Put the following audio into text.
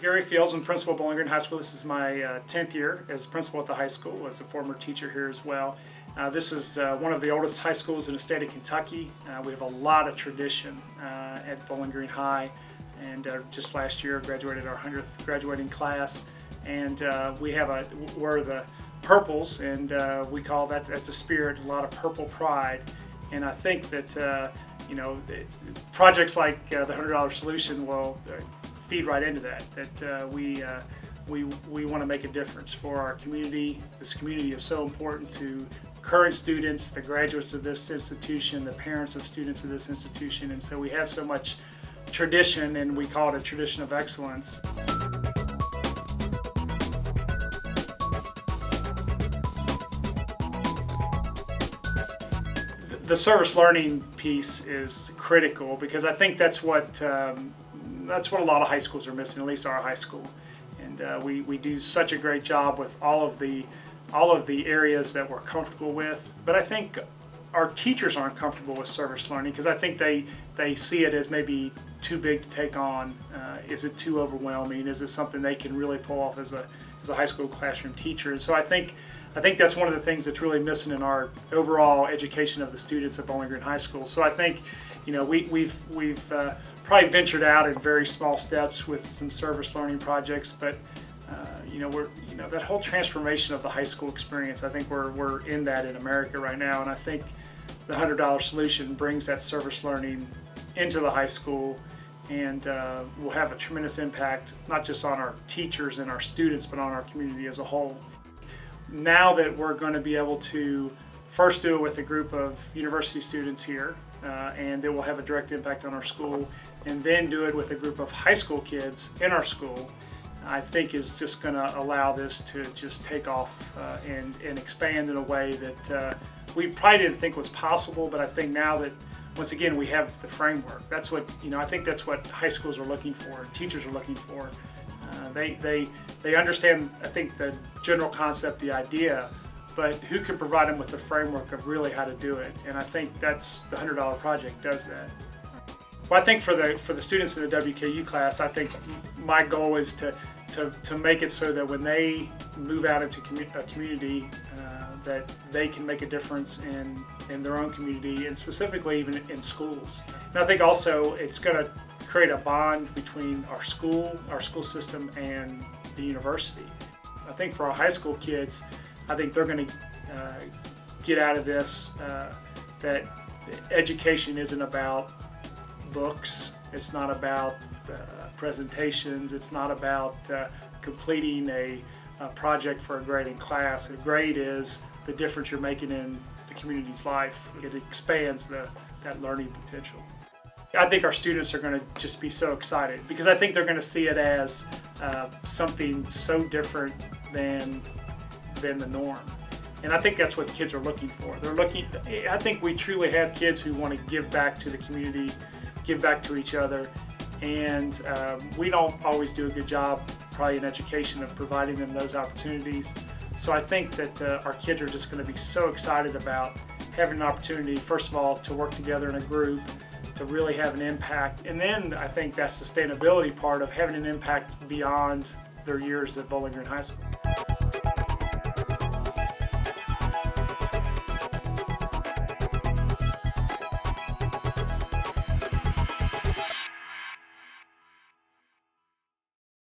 Gary Fields, I'm principal at Bowling Green High School. This is my 10th year as principal at the high school, as a former teacher here as well. This is one of the oldest high schools in the state of Kentucky. We have a lot of tradition at Bowling Green High, and just last year graduated our 100th graduating class. And we're the Purples, and we call that's a spirit, a lot of purple pride. And I think that projects like the $100 solution will feed right into that. We want to make a difference for our community. This community is so important to current students, the graduates of this institution, the parents of students of this institution, and so we have so much tradition, and we call it a tradition of excellence. The service learning piece is critical because I think that's what a lot of high schools are missing, at least our high school. And we do such a great job with all of the areas that we're comfortable with. But I think our teachers aren't comfortable with service learning because I think they see it as maybe too big to take on. Is it too overwhelming? Is it something they can really pull off as a high school classroom teacher? And so I think that's one of the things that's really missing in our overall education of the students at Bowling Green High School. So I think we've probably ventured out in very small steps with some service learning projects, but that whole transformation of the high school experience, I think we're in that in America right now, and I think the $100 solution brings that service learning into the high school, and will have a tremendous impact not just on our teachers and our students, but on our community as a whole. Now that we're going to be able to first do it with a group of university students here, and it will have a direct impact on our school, and then do it with a group of high school kids in our school, I think is just going to allow this to just take off and expand in a way that we probably didn't think was possible. But I think now that, once again, we have the framework, that's what I think that's what high schools are looking for, teachers are looking for. They understand, I think, the general concept, the idea, but who can provide them with the framework of really how to do it? And I think that's the $100 project does that. Well, I think for the students in the WKU class, I think my goal is to make it so that when they move out into a community, that they can make a difference in their own community, and specifically even in schools. And I think also it's going to create a bond between our school system, and the university. I think for our high school kids, I think they're going to get out of this that education isn't about books, it's not about presentations, it's not about completing a project for a grade in class. A grade is the difference you're making in the community's life. It expands that learning potential. I think our students are going to just be so excited because I think they're going to see it as something so different than the norm. And I think that's what kids are looking for. I think we truly have kids who want to give back to the community, give back to each other, and we don't always do a good job, probably in education, of providing them those opportunities. So I think that our kids are just going to be so excited about having an opportunity, first of all, to work together in a group, to really have an impact, and then I think that sustainability part of having an impact beyond their years at Bowling Green High School.